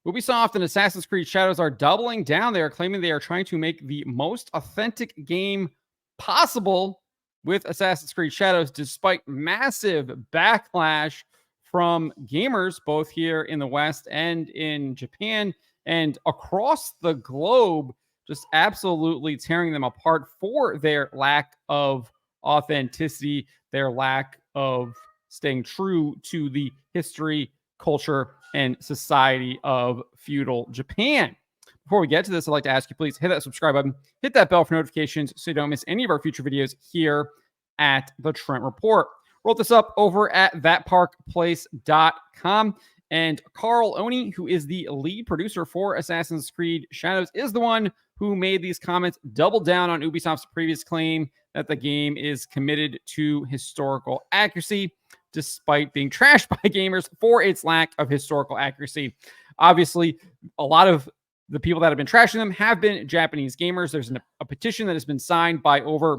Ubisoft and Assassin's Creed Shadows are doubling down. They are claiming they are trying to make the most authentic game possible with Assassin's Creed Shadows, despite massive backlash from gamers, both here in the West and in Japan and across the globe, just absolutely tearing them apart for their lack of authenticity, their lack of staying true to the history, culture, and society of feudal Japan. Before we get to this, I'd like to ask you, please hit that subscribe button, hit that bell for notifications so you don't miss any of our future videos here at the Trent Report. Wrote this up over at thatparkplace.com. And Carl Oni, who is the lead producer for Assassin's Creed Shadows, is the one who made these comments, doubled down on Ubisoft's previous claim that the game is committed to historical accuracy, despite being trashed by gamers for its lack of historical accuracy. Obviously, a lot of the people that have been trashing them have been Japanese gamers. There's a petition that has been signed by over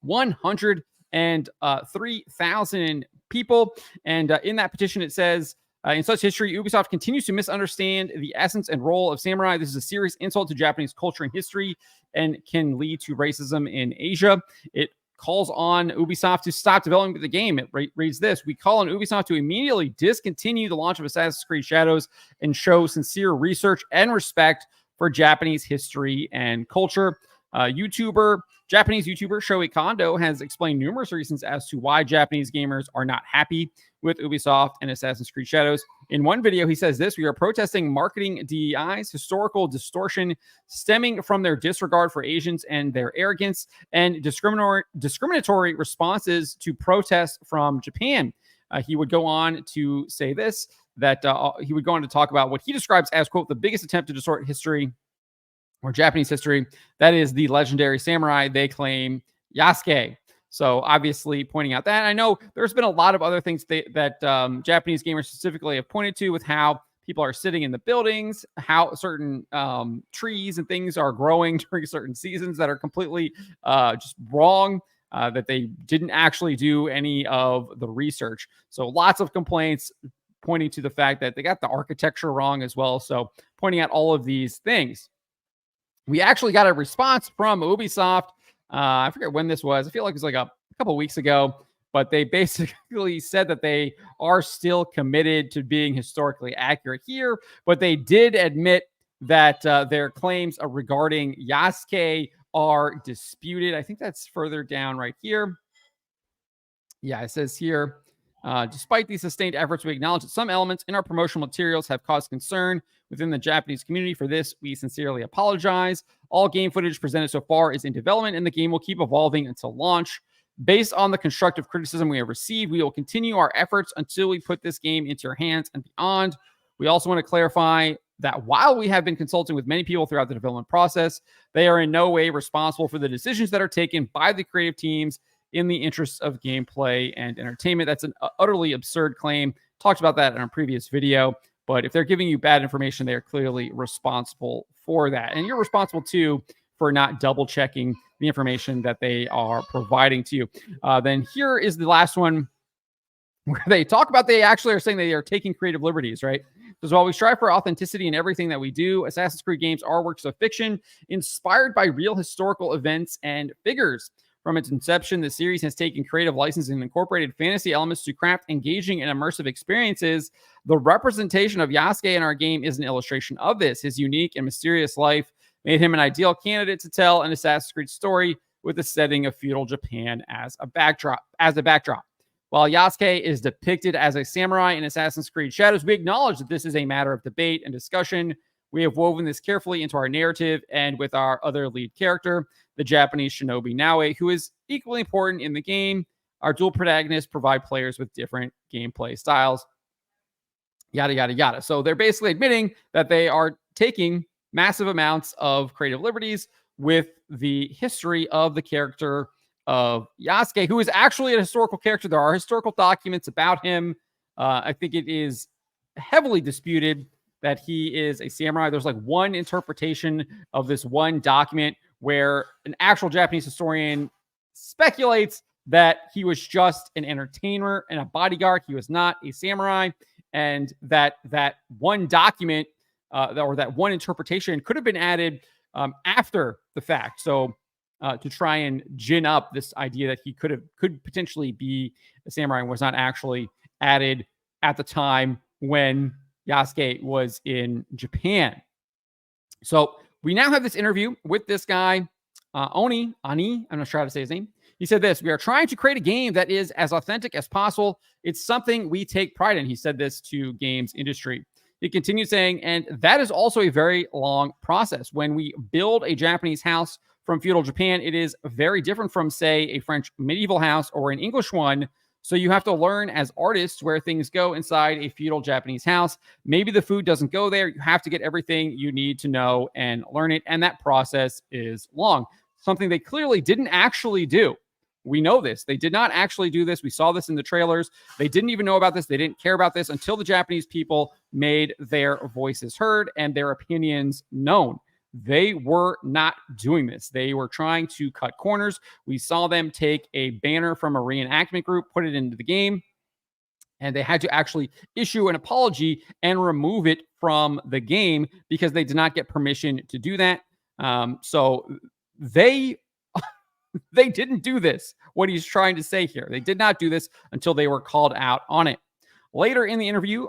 103,000 people. And in that petition, it says, in such history, Ubisoft continues to misunderstand the essence and role of samurai. This is a serious insult to Japanese culture and history and can lead to racism in Asia. It calls on Ubisoft to stop developing the game. It reads this: we call on Ubisoft to immediately discontinue the launch of Assassin's Creed Shadows and show sincere research and respect for Japanese history and culture. Japanese YouTuber Shoei Kondo has explained numerous reasons as to why Japanese gamers are not happy with Ubisoft and Assassin's Creed Shadows. In one video, he says this: we are protesting marketing DEI's historical distortion stemming from their disregard for Asians and their arrogance and discriminatory responses to protests from Japan. He would go on to say this, that he would go on to talk about what he describes as, quote, the biggest attempt to distort history or Japanese history. That is the legendary samurai they claim, Yasuke. So obviously pointing out that. I know there's been a lot of other things that Japanese gamers specifically have pointed to with how people are sitting in the buildings, how certain trees and things are growing during certain seasons that are completely just wrong, that they didn't actually do any of the research. So lots of complaints pointing to the fact that they got the architecture wrong as well. So pointing out all of these things. We actually got a response from Ubisoft. I forget when this was. I feel like it was like a couple weeks ago, but they basically said that they are still committed to being historically accurate here, but they did admit that their claims regarding Yasuke are disputed. I think that's further down right here. Yeah, it says here, despite these sustained efforts, we acknowledge that some elements in our promotional materials have caused concern within the Japanese community. For this, we sincerely apologize. All game footage presented so far is in development, and the game will keep evolving until launch. Based on the constructive criticism we have received, we will continue our efforts until we put this game into your hands and beyond. We also want to clarify that while we have been consulting with many people throughout the development process, they are in no way responsible for the decisions that are taken by the creative teams in the interests of gameplay and entertainment. That's an utterly absurd claim. Talked about that in a previous video. But if they're giving you bad information, they are clearly responsible for that. And you're responsible, too, for not double-checking the information that they are providing to you. Then here is the last one where they talk about they actually are saying they are taking creative liberties, right? Because while we strive for authenticity in everything that we do, Assassin's Creed games are works of fiction inspired by real historical events and figures. From its inception, the series has taken creative license and incorporated fantasy elements to craft engaging and immersive experiences. The representation of Yasuke in our game is an illustration of this. His unique and mysterious life made him an ideal candidate to tell an Assassin's Creed story with the setting of feudal Japan as a backdrop. While Yasuke is depicted as a samurai in Assassin's Creed Shadows, we acknowledge that this is a matter of debate and discussion. We have woven this carefully into our narrative and with our other lead character, the Japanese shinobi Naoe, who is equally important in the game. Our dual protagonists provide players with different gameplay styles, yada, yada, yada. So they're basically admitting that they are taking massive amounts of creative liberties with the history of the character of Yasuke, who is actually a historical character. There are historical documents about him. I think it is heavily disputed that he is a samurai. There's like one interpretation of this one document where an actual Japanese historian speculates that he was just an entertainer and a bodyguard. He was not a samurai. And that one document or that one interpretation could have been added after the fact. So to try and gin up this idea that he could potentially be a samurai and was not actually added at the time when Yasuke was in Japan. So we now have this interview with this guy, Oni Ani. I'm not sure how to say his name. He said this: "We are trying to create a game that is as authentic as possible. It's something we take pride in." He said this to Games Industry. He continued saying, "And that is also a very long process. When we build a Japanese house from feudal Japan, it is very different from, say, a French medieval house or an English one. So you have to learn as artists where things go inside a feudal Japanese house. Maybe the food doesn't go there. You have to get everything you need to know and learn it. And that process is long." Something they clearly didn't actually do. We know this. They did not actually do this. We saw this in the trailers. They didn't even know about this. They didn't care about this until the Japanese people made their voices heard and their opinions known. They were not doing this. They were trying to cut corners. We saw them take a banner from a reenactment group, put it into the game, and they had to actually issue an apology and remove it from the game because they did not get permission to do that. So they didn't do this, what he's trying to say here. They did not do this until they were called out on it. Later in the interview,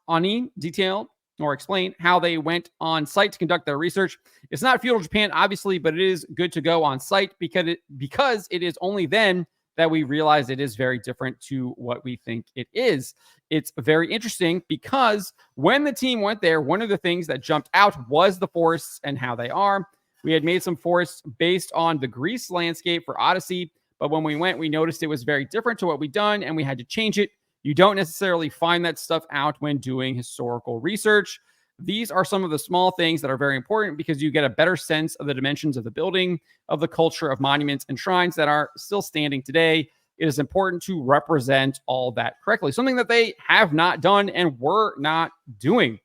Ani detailed or explained how they went on site to conduct their research. It's not feudal Japan, obviously, but it is good to go on site because it is only then that we realize it is very different to what we think it is. It's very interesting because when the team went there, one of the things that jumped out was the forests and how they are. We had made some forests based on the Greece landscape for Odyssey, but when we went, we noticed it was very different to what we'd done, and we had to change it. You don't necessarily find that stuff out when doing historical research. These are some of the small things that are very important because you get a better sense of the dimensions of the building, of the culture of monuments and shrines that are still standing today. It is important to represent all that correctly, something that they have not done and were not doing.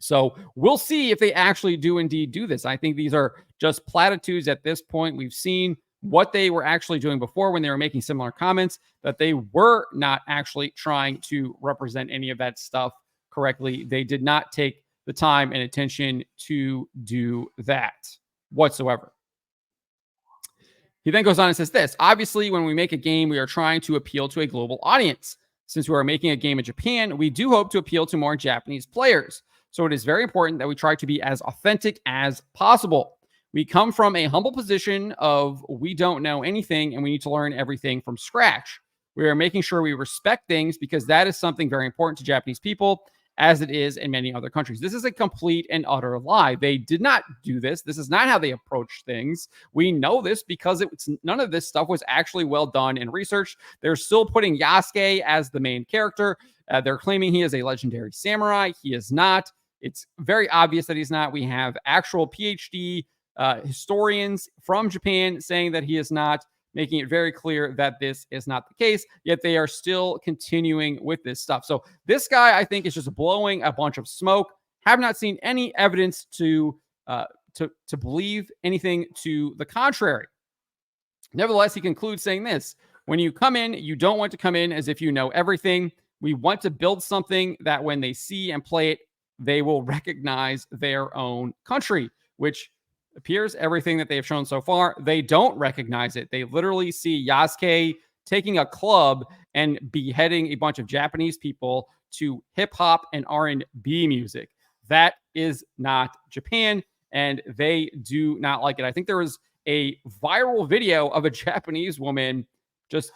So we'll see if they actually do indeed do this. I think these are just platitudes at this point. We've seen what they were actually doing before when they were making similar comments, that they were not actually trying to represent any of that stuff correctly. They did not take the time and attention to do that whatsoever. He then goes on and says this: "Obviously, when we make a game, we are trying to appeal to a global audience. Since we are making a game in Japan, we do hope to appeal to more Japanese players. So it is very important that we try to be as authentic as possible. We come from a humble position of we don't know anything and we need to learn everything from scratch. We are making sure we respect things because that is something very important to Japanese people, as it is in many other countries." This is a complete and utter lie. They did not do this. This is not how they approach things. We know this because none of this stuff was actually well done and researched. They're still putting Yasuke as the main character. They're claiming he is a legendary samurai. He is not. It's very obvious that he's not. We have actual PhD historians from Japan saying that he is not, making it very clear that this is not the case, yet they are still continuing with this stuff. So this guy, I think, is just blowing a bunch of smoke. Have not seen any evidence to believe anything to the contrary. Nevertheless, he concludes saying this: "When you come in, you don't want to come in as if you know everything. We want to build something that when they see and play it, they will recognize their own country," which appears everything that they have shown so far. They don't recognize it. They literally see Yasuke taking a club and beheading a bunch of Japanese people to hip hop and R&B music. That is not Japan, and they do not like it. I think there was a viral video of a Japanese woman just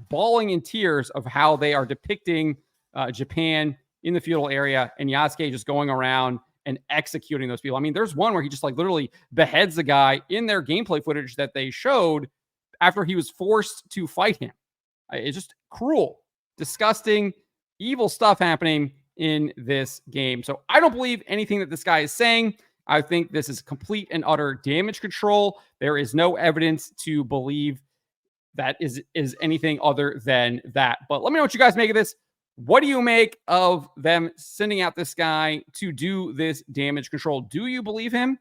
bawling in tears of how they are depicting Japan in the feudal area, and Yasuke just going around and executing those people. I mean, there's one where he just literally beheads the guy in their gameplay footage that they showed after he was forced to fight him. It's just cruel, disgusting, evil stuff happening in this game. So I don't believe anything that this guy is saying. I think this is complete and utter damage control. There is no evidence to believe that is anything other than that. But let me know what you guys make of this. What do you make of them sending out this guy to do this damage control? Do you believe him?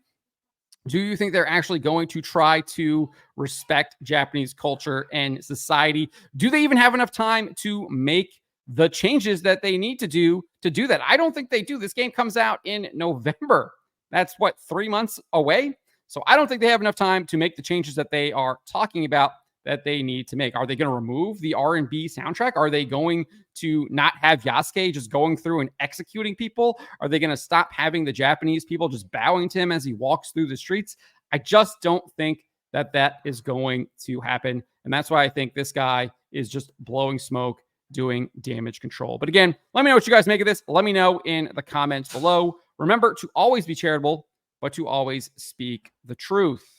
Do you think they're actually going to try to respect Japanese culture and society? Do they even have enough time to make the changes that they need to do that. I don't think they do. This game comes out in November. That's what, 3 months away? So I don't think they have enough time to make the changes that they are talking about that they need to make. Are they going to remove the R&B soundtrack? Are they going to not have Yasuke just going through and executing people? Are they going to stop having the Japanese people just bowing to him as he walks through the streets? I just don't think that is going to happen. And that's why I think this guy is just blowing smoke, doing damage control. But again, let me know what you guys make of this. Let me know in the comments below. Remember to always be charitable, but to always speak the truth.